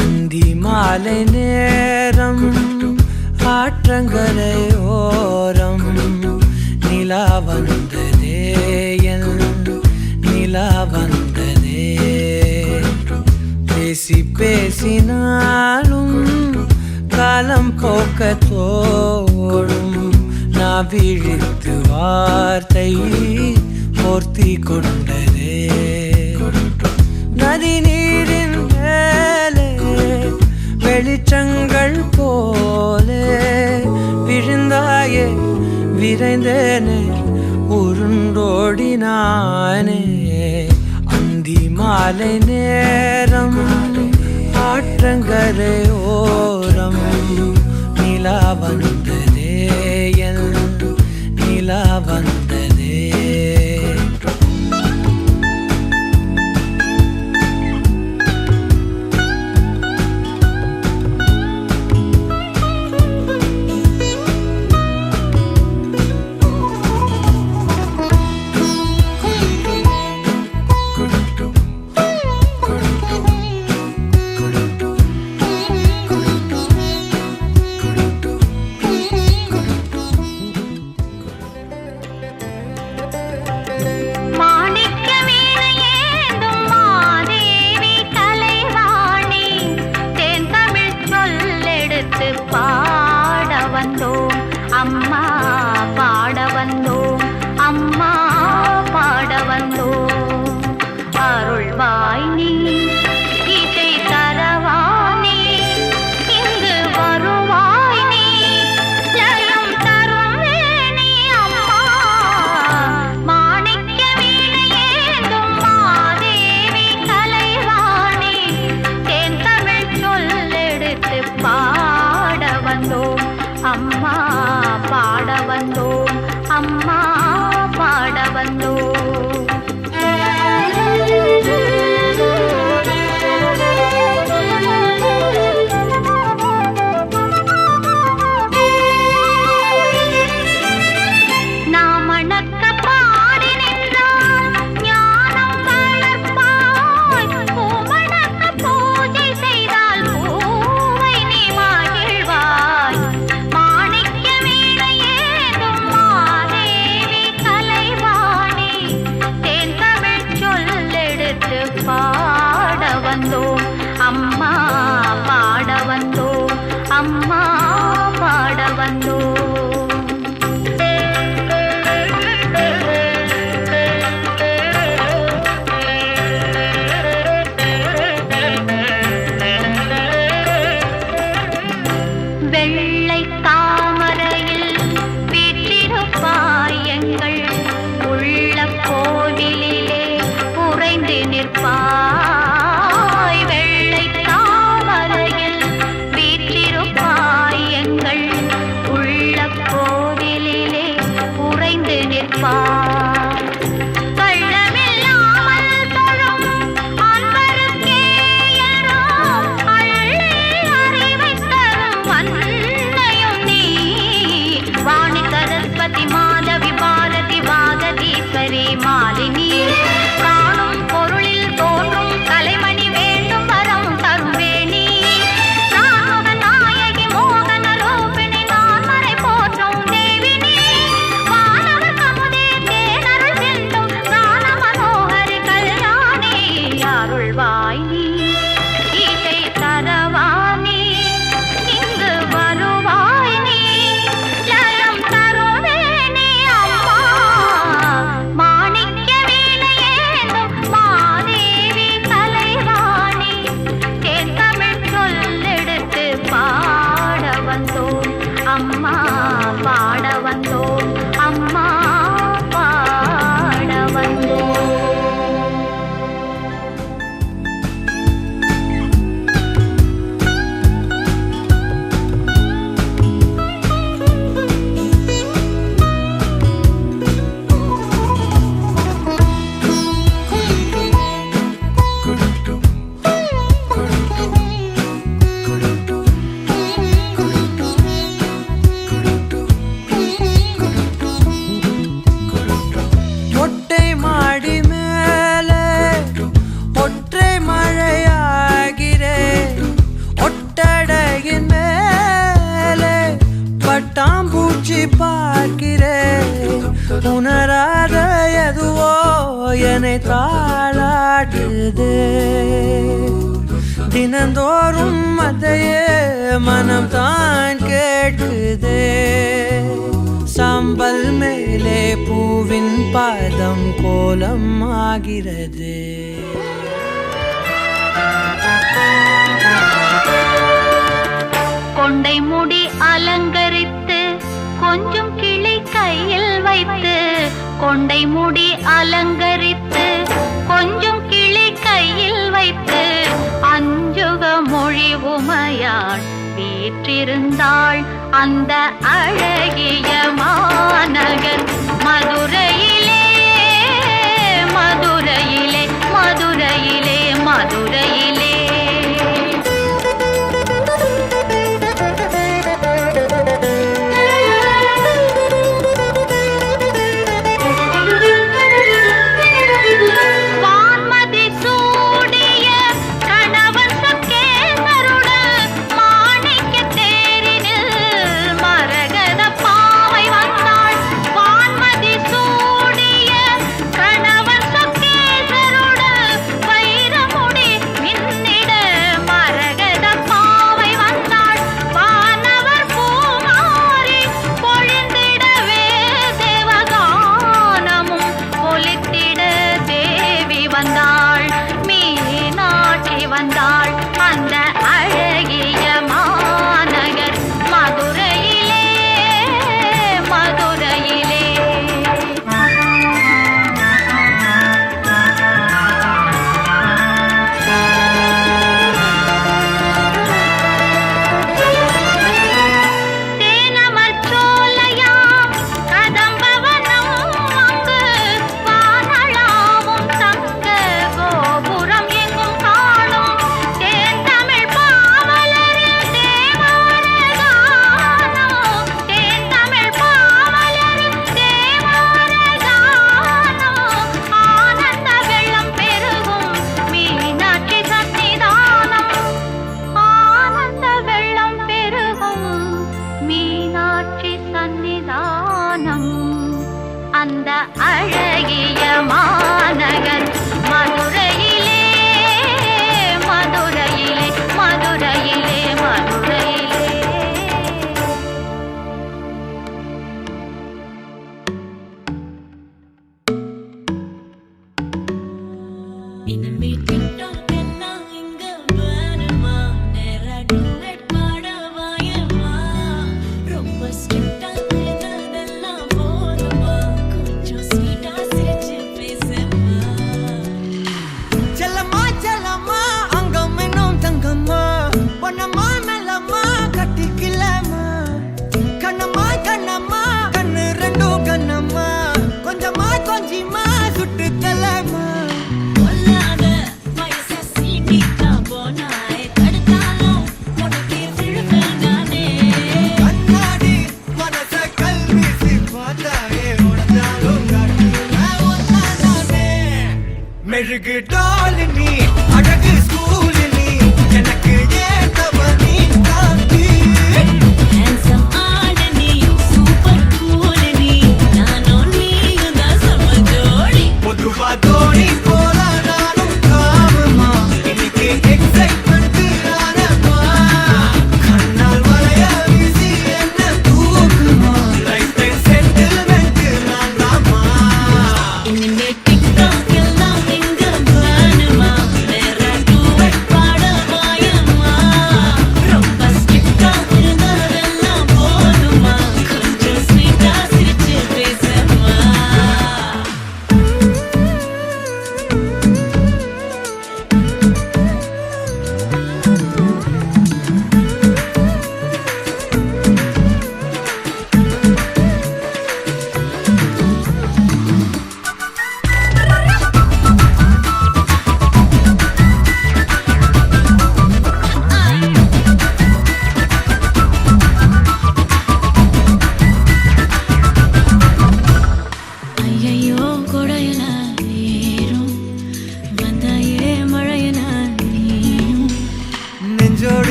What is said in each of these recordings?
அந்தி மாலை நேரம் ஆற்றங்கரை ஓரம் நிலா வந்ததே என் நிலா வந்ததே. பேசி பேசினாலும் காலம் போக்க தோடும் நான் விழித்து வார்த்தை போர்த்தி கொண்டதே. நதி நீரின் மேலே வெளிச்சங்கள் போலே விழுந்தாயே விரைந்தேனே உருண்டோடினானே. அந்தி மாலை நேரம் ஆற்றங்கரை ஓரம் நிலா வந்ததே என் நிலா வந்ததே. அம்மா பாட வந்தோம், அம்மா பாட வந்தோம். அருள்வாய் நீ இசை தரவானே, இங்கு வருவாய் நீ ஜயம் தரும் வேணி. அம்மா மாணிக்க வீணையேந்தும் மாதேவி கலைவாணி, தேன் தமிழ் சொல்லெடுத்து பாட வந்தோம், அம்மா பாட வந்தோம், அம்மா பாட வந்தோம். நாம் மணக்க பாடி நின்றால் ஞானம் வளர்ப்பாய், பூமணக்க பூஜை செய்தால் பூவை நீ மகிழ்வாய். பாட வந்தோம், அம்மா பாட வந்தோம், அம்மா பாட வந்தோம். வெள்ளை தாமரையில் வீற்றிருப்பாய் எங்கள் உள்ள கோவிலிலே உறைந்து நிற்பாய். வெள்ளை தாமரையில் வீற்றிருப்பாய் எங்கள் உள்ள தாளாட்டுதே தினந்தோறும் அதையே மனம் தான் கேட்குதே சாம்பல் மேலே பூவின் பாதம் கோலம் ஆகிறது கொண்டை முடி அலங்கரித்து கொஞ்சம் கிளி கையில் வைத்து கொண்டை முடி அலங்கரித்து கொஞ்சம் கிளி கையில் வைத்து அஞ்சுக மொழி உமையாள் வீற்றிருந்தாள் அந்த அழகிய மாநகர் மதுரையிலே மதுரையிலே மதுரையிலே மதுரையிலே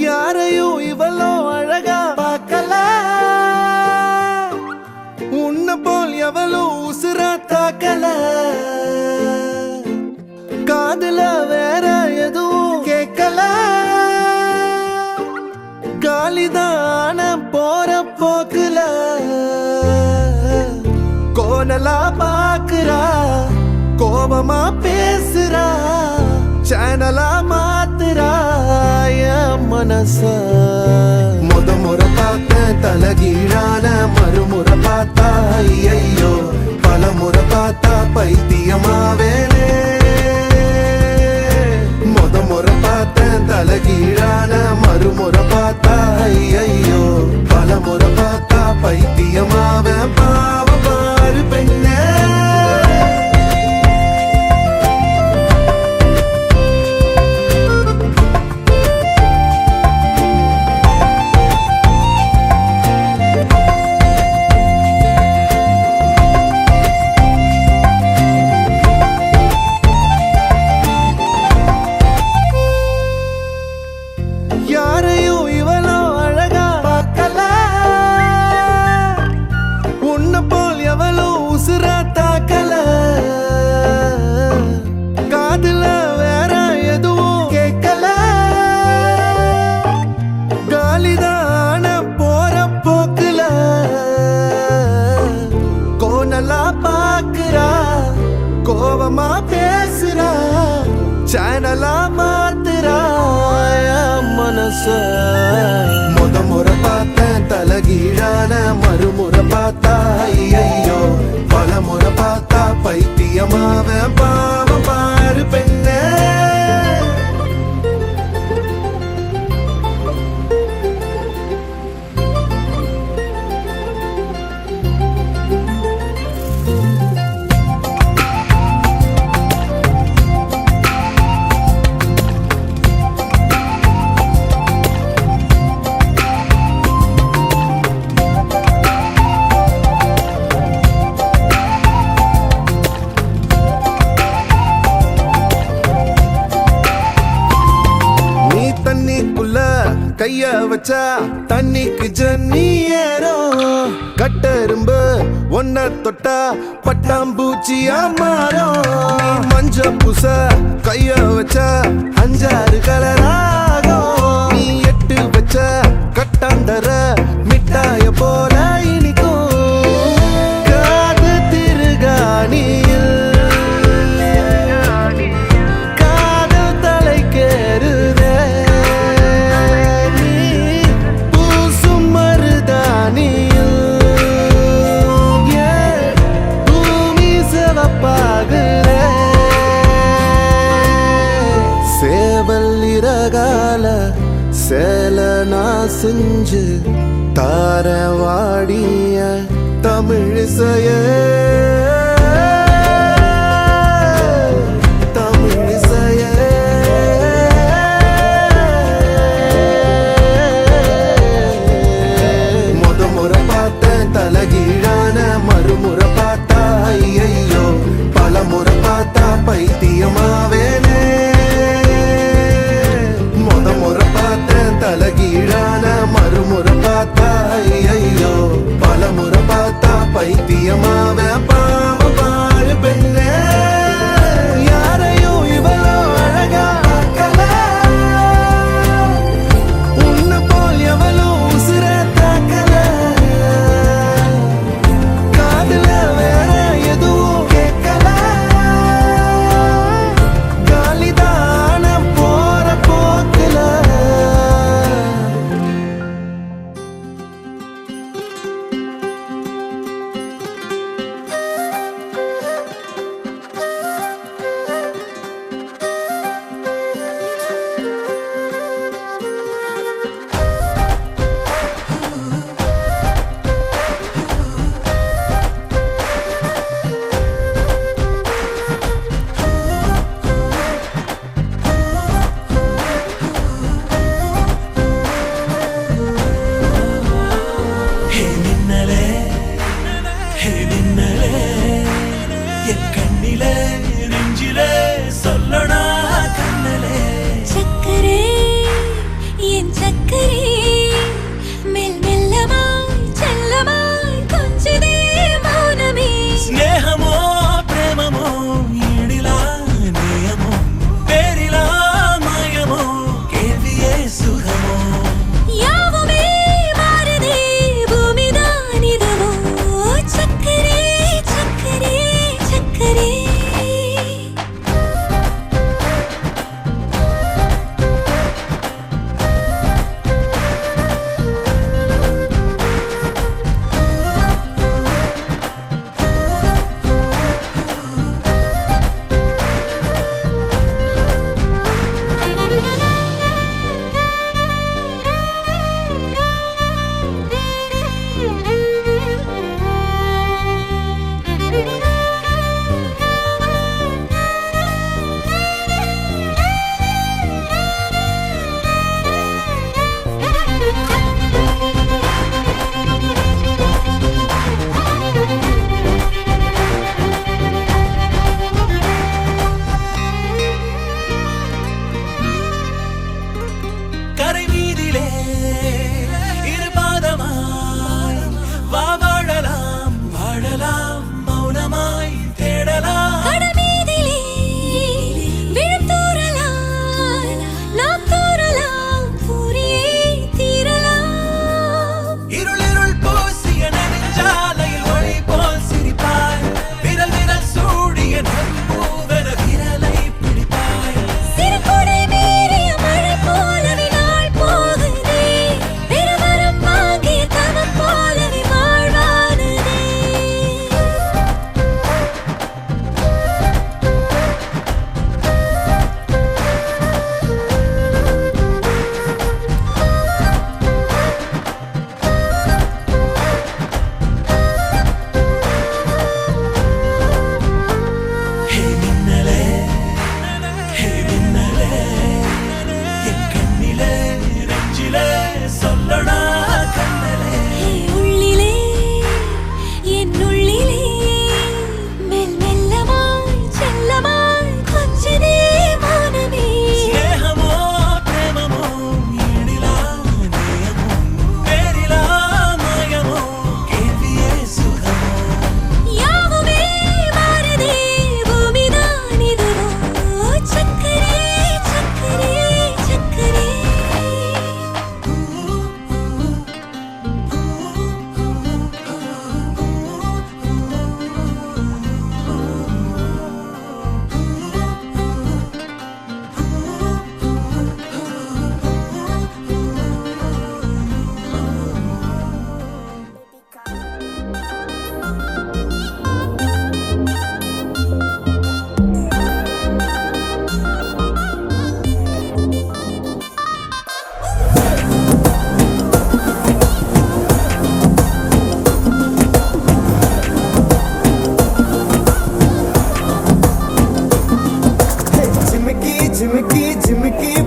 யாரையும் இவளோ அழகா பார்க்கல, உன்ன போல் எவளும் உசுரா தாக்கல, காதுல வேற எதுவும் கேட்கல, காலிதான போற போக்குல கோணலா பாக்குறா, கோபமா பேசுறா, சேனலா மாத்துறா என் மனச. முறை பார்த்த தலகீழான மறுமுறை பார்த்தா ஐயோ, பல முறை பார்த்தா பைத்தியமாவேனே. முறை பார்த்த தலகீழான மறுமுறை பார்த்தா ஐயோ, பல முறை பார்த்தா பைத்தியமாவே. பாவ பாரு பெண்ணே, யாரையும் இவளோ அழகா பார்க்கல, உன்ன போல் எவளும் உசுரா தாக்கல, காதுல வேற எதுவும் கேட்கல, காலிதான போற போக்குல கோணலா பாக்குறா, கோபமா பேசுறா, சேனலா மாத்துறா மனச. முறை பார்த்தேன் தலகீழான மறுமுறை பார்த்தா ஐயோ, பல முறை பார்த்தா பைத்தியமாவ. பாவ பாரு பெண்ணே, கைய வச்சா தண்ணிக்கு ஜன்னி ஏறும், கட்டெரும்பு ஒன்ன தொட்டா பட்டாம்பூச்சியா மாறும். மஞ்ச பூச கைய வச்சா 5-6 கலராகும், நீ 8 வச்ச கட்டாந்தர மிட்டாய போல இனிக்கும். காது திருகாணியில் காதல் தலைக்கேறுதே, சேவல்லிரகால சேலனா செஞ்சு தாரவாடிய தமிழிசைய. முறை பார்த்தேன் தலகீழான மறுமுறை பார்த்தா ஐயோ, பல முறை பார்த்தா பைத்தியமாவேனே. முறை பார்த்தேன் தலகீழான மறுமுறை பார்த்தா ஐயோ, பல முறை பார்த்தா பைத்தியமாவே.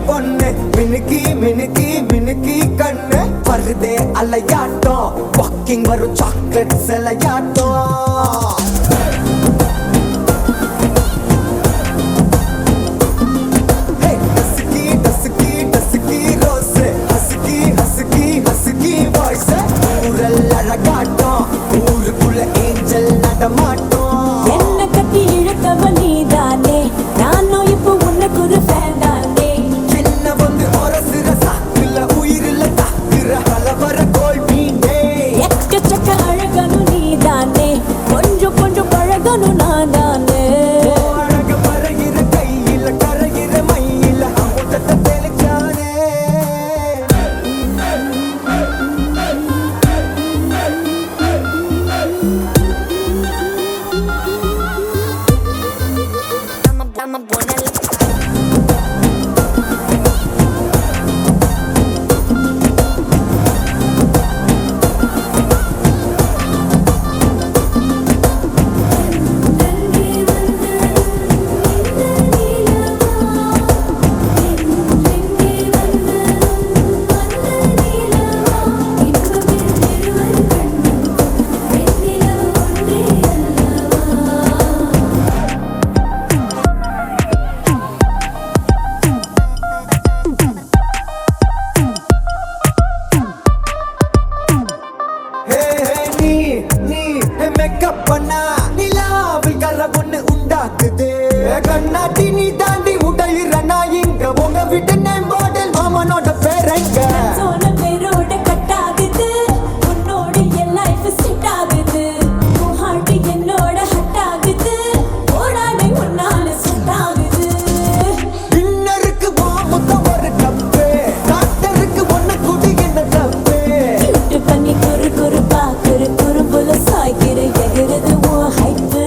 பொண்ணு மினுக்கி மினுக்கி மினுக்கி கண்ணு வருதே அலையாட்டம் வாக்கிங் வரும் சாக்லேட் சிலையாட்டம் ஊருக்குள்ள ஏஞ்சல் நடமாட்டோம் என்ன கட்டி இழுத்தவ நீதானே நானும் இப்போ உனக்கு ஒரு ஃபேன் தானே என்ன வந்து ஒரசுற சாக்குல உயிரில தாக்குற கலவர கோல் மீனே எக்கச்சக்க அழகனும் நீதானே கொஞ்சம் கொஞ்சம் பழகனும் நான் தானே அழக பறகிற கையில கரைகிற மயில அமுதத்தை தெளிச்சானே மேக்கப் பண்ணா நிலாவில் கர ஒண்ணு உண்டாக்குது கண்ணாடி நீ தாண்டி உடையிற நான் இங்க உங்க வீட்டு நேம் மாடல் மாமனோட பேரங்க சோன பேரோட கட் ஆகுது உன்னோட என் லைஃப் செட் ஆகுது உன் ஹார்ட் என்னோட ஹட் ஆகுது ஓடானே உன்னால செட் ஆகுது டின்னருக்கு மாமுத்த ஒரு கப்பு டாக்டருக்கு ஒண்ணு குடி என்ன தப்பு கியூட் பண்ணி குறு குறு பாக்குற குறும்புல சாய்க்கிற எகிறது உன் ஹைப்பு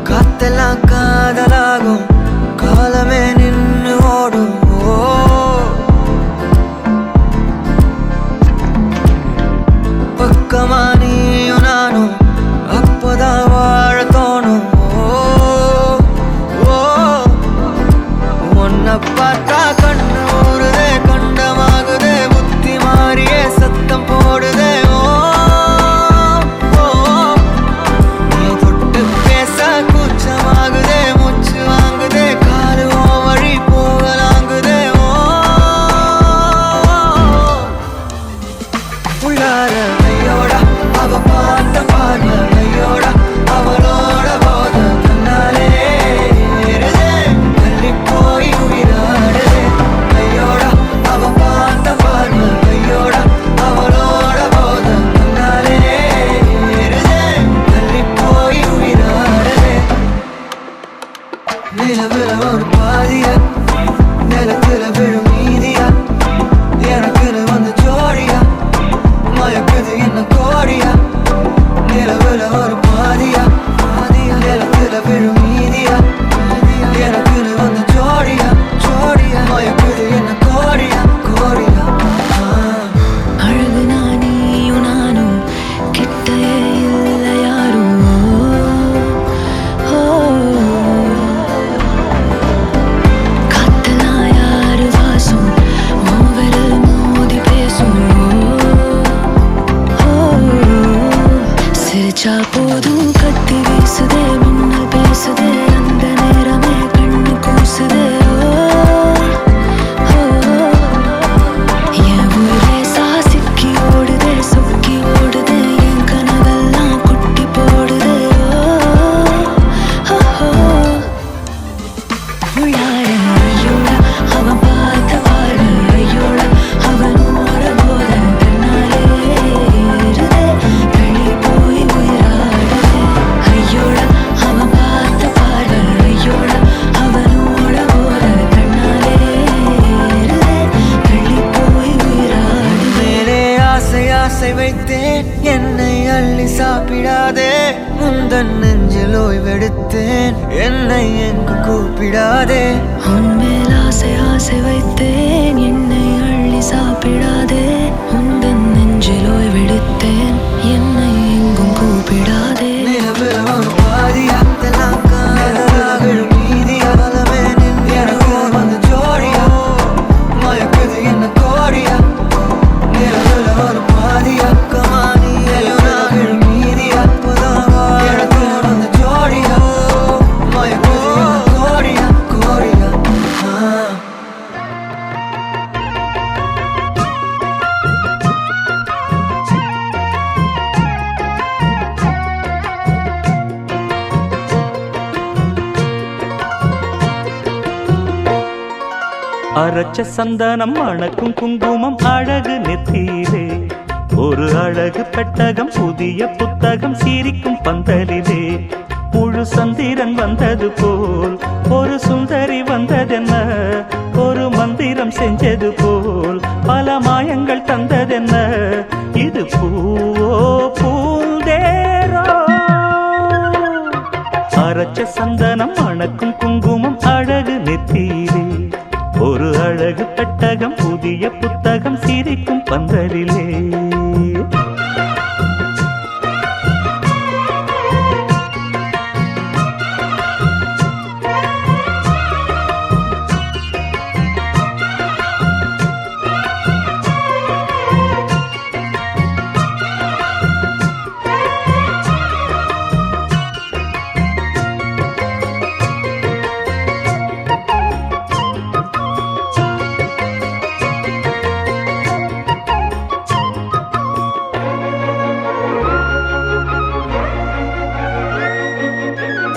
காத்தெல்லாம் காதலாகும் காலமே நின்று ஓடும் பக்கமா நீயும் நானும் அப்பதான் வாழ தோணும் உன்னை பார்த்தா கண்ணு ஊறுதே கண்டமாகுதே புத்தி மாறியே சத்தம் போடுதே நீ தொட்டு பேச கூச்சமாகுதே மூச்சு வாங்குதே காலு வழி போகலாங்குதே உள்ளார கையோட அவ பார்த்த பார்வை கையோட அவளோட போத கண்ணாலே ஏறுதே தள்ளி போய் உயிராடுதே கையோட அவ பார்த்த பார்வை கையோட அவளோட போத கண்ணாலே ஏறுதே தள்ளி போய் உயிராடுதே நிலவுல ஒரு பாதியா நிலத்துல விழும் மீதியா எனக்குன்னு வந்து ஜோடியா மயக்குது என்ன கோடியா நிலவுல ஒரு பாதியா நிலத்துல விழும் மீதியா எனக்குன்னு வந்து ஜோடியா மயக்குது என்ன கோடியா அழகு நானியும் நானும் கிட்டே இல்லை யாரும் காத்தெல்லாம் யாரு வாசம் மூவரில் மோதி பேசும் சிரிச்சா போதும் உள்ளார ஐயோட அவன் பார்த்த பார்வை ஐயோட அவனோட போத கண்ணாலே ஏறுதே வெளி போய் உயிராடுதே ஐயோட அவன் பார்த்த பார்வை ஐயோட அவனோட போத கண்ணாலே ஏறுதே வெளி போய் உயிராடுதே மேலே ஆசை ஆசை வைத்தேன் என்னை அள்ளி சாப்பிடாதே முந்தன் நெஞ்சில் ஓய்வெடுத்தேன் என்னை எங்கு கூப்பிடாதே உன்மேல் ஆசை ஆசை வைத்தேன் என்னை அள்ளி சாப்பிடாதே உந்தன் நெஞ்சில் ஓய்வெடுத்தேன் என்னை எங்கும் கூப்பிடாதே நிலவில் ஒரு பாதியா தெல்லாம் காதல் மீதியா பலமே நின்று எனக்கு வந்து ஜோடியா மயக்குது என்ன கோடியா நிலவில் ஒரு பாதியா கமானி எல்லாம் மீதியா புதாவா எனக்கு வந்து ஜோடியா மயக்குது என்ன கோடியா கோடியா அரைச்ச சந்தனம் அணக்கும் குங்குமம் அழகு நெத்தியிலே ஒரு அழகு பெட்டகம் புதிய புத்தகம் சிரிக்கும் பந்தலிலே முழு சந்திரன் வந்தது போல் ஒரு சுந்தரி வந்ததென்ன ஒரு மந்திரம் செஞ்சது போல் பல மாயங்கள் தந்ததென்ன இது பூவோ பூந்தேரோ அரைச்ச சந்தனம் அணக்கும் குங்குமம் அழகு நெத்தியிலே ஒரு அழகு பெட்டகம் புதிய புத்தகம் சிரிக்கும் பந்தலிலே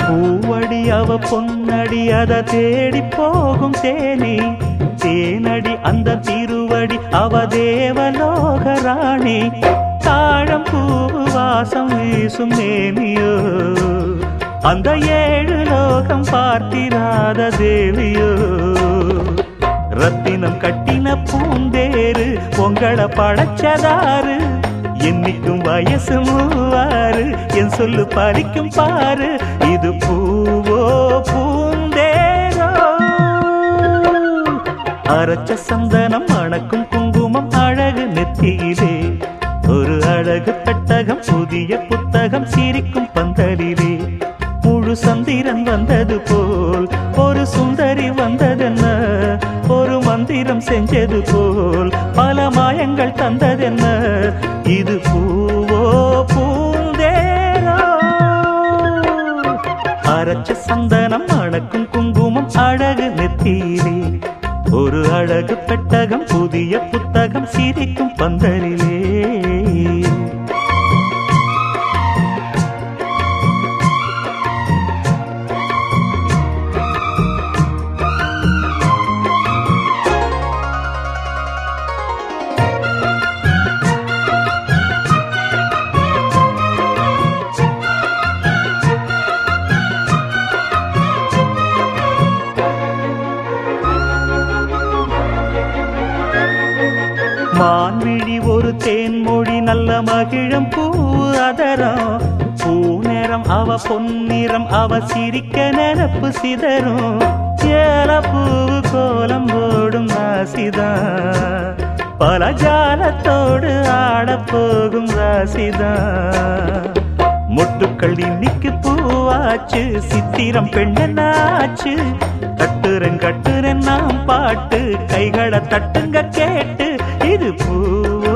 பூவடி அவ பொன்னடி அத தேடி போகும் தேனி தேனடி அந்த திருவடி அவ தேவலோக ராணி தாழம் பூ வாசம் வீசும் மேனியோ அந்த ஏழு லோகம் பார்த்திராத தேவியோ ரத்தினம் கட்டின பூந்தேரு உங்களை படைச்சதாரு என்னைக்கும் வயசு மூவாறு என் சொல்லு பறிக்கும் பாரு இது பூவோ பூந்தேரோ அரைச்ச சந்தனம் அணக்கும் குங்குமம் அழகு நெத்தியிலே ஒரு அழகு பெட்டகம் புதிய புத்தகம் சிரிக்கும் பந்தலிலே முழு சந்திரன் வந்தது போல் ஒரு சுந்தரி வந்ததென்ன ஒரு மந்திரம் செஞ்சது போல் பல மாயங்கள் தந்ததென்ன இது பூவோ பூந்தேரோ அரைச்ச சந்தனம் அணக்கும் குங்குமம் அழகு நெத்தியிலே ஒரு அழகு பெட்டகம் புதிய புத்தகம் சிரிக்கும் பந்தலிலே மான்விழி ஒரு தேன்மொழி நல்ல மகிழம் பூ அதரம் பூநேரம் அவ பொன்னிறம் அவ சிரிக்க நினப்பு சிதறும் ஏல பூவு கோலம் போடும் ராசிதான் பல ஜாலத்தோடு ஆடப்போகும் ராசிதான் முட்டுக்கள் இன்னைக்கு பூவாச்சு சித்திரம் பெண்ணாச்சு கட்டுறன் நாம் பாட்டு கைகளை தட்டுங்க கேட்டு இது பூவோ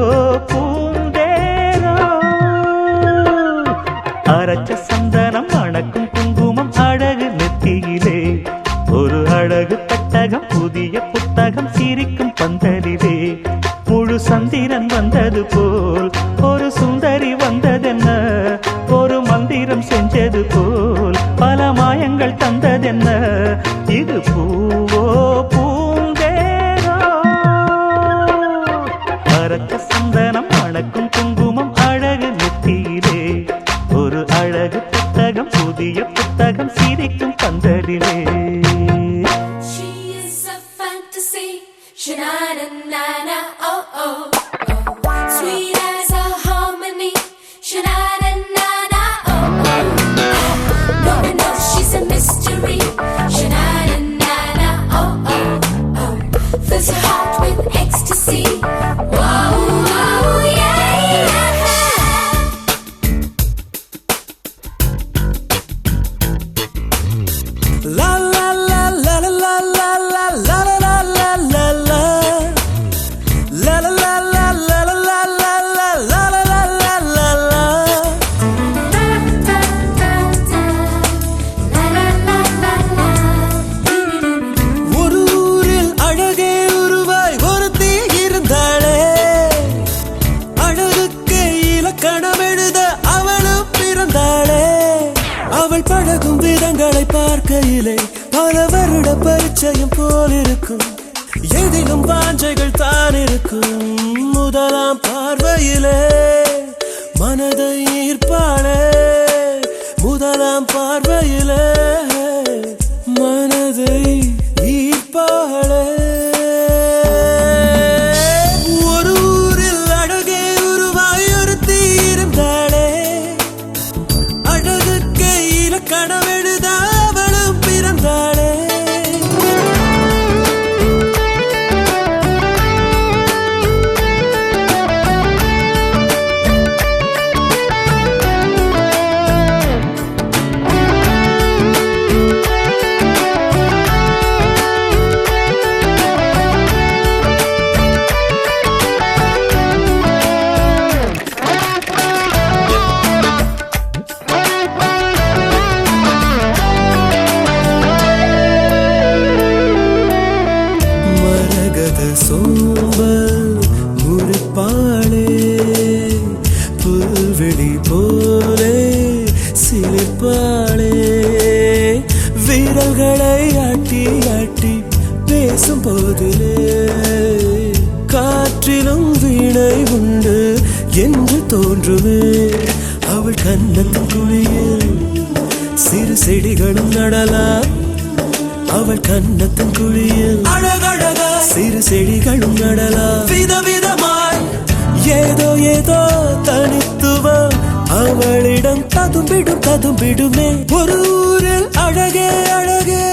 பூந்தேரோ அரைச்ச சந்தனம் அணக்கும் குங்குமம் அழகு நெத்தியிலே ஒரு அழகு பெட்டகம் புதிய புத்தகம் சிரிக்கும் பந்தலிலே முழு சந்திரன் வந்தது போல் ஒரு சுந்தரி வந்ததென்ன ஒரு மந்திரம் செஞ்சது போல் பல மாயங்கள் தந்ததென்ன இது பூ பரிச்சயம் போல் இருக்கும் எதிலும் வாஞ்சைகள் தான் இருக்கும் முதலாம் பார்வையிலே மனதை ஈர்ப்பாளே முதலாம் பார்வையிலே மனதை ஈர்ப்பாளே ஒரு ஊரில் அழகே உருவாய் ஒருத்தி இருந்தாளே அழகுக்கு இலக்கணம் எழுத அவளும் பிறந்தாளே சோம்பல் முறிப்பாளே புல்வெளி போலே சிலிர்ப்பாளே விரல்களை ஆட்டி ஆட்டி பேசும் போதிலே காற்றிலும் வீணை உண்டு என்று தோன்றுமே அவள் கன்னத்தின் குழியில் சிறு செடிகளும் நடலாம் அவள் கன்னத்தின் குழியில் அழகழக சிறு செடிகளும் நடலாம் விதவிதமாய் ஏதோ ஏதோ தனித்துவம் அவளிடம் ததும்பிடுமே ஒரு ஊரில் அழகே அழகே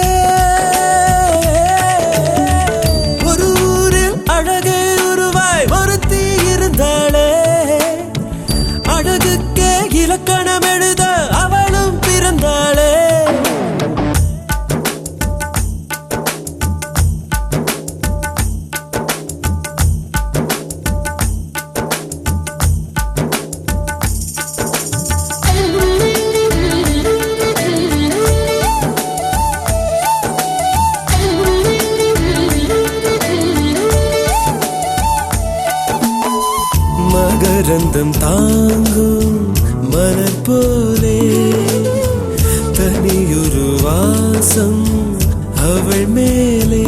ஒரு ஊரில் அழகே உருவாய் ஒருத்தி இருந்தாளே அழகுக்கே இலக்கணம் எழுத அவளும் பிறந்தாளே மகரந்தம் தாங்கும் மலர் போலே தனியொரு வாசம் அவள் மேலே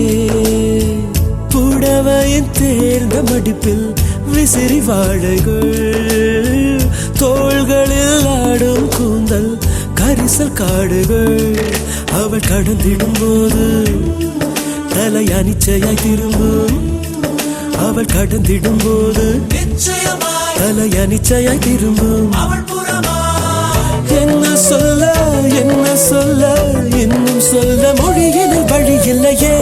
புடவையின் தேர்ந்த மடிப்பில் விசிறி வாழைகள் தோள்களில் ஆடும் கூந்தல் கரிசல் காடுகள் அவள் கடந்திடும் போது தலை அனிச்சையாய் திரும்பும் அவள் கடந்திடும் போது தலை அனிச்சையாய் திரும்பும் என்ன சொல்ல இன்னும் சொல்ல மொழியில் வழி இல்லையே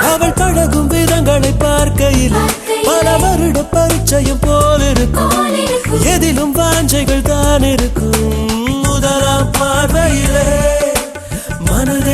அவள் பழகும் விதங்களை பார்க்கையில் பல வருட பரிச்சயம் போல் இருக்கும் எதிலும் வாஞ்சைகள் தான் இருக்கும் முதலாம் பார்வையிலே மனதை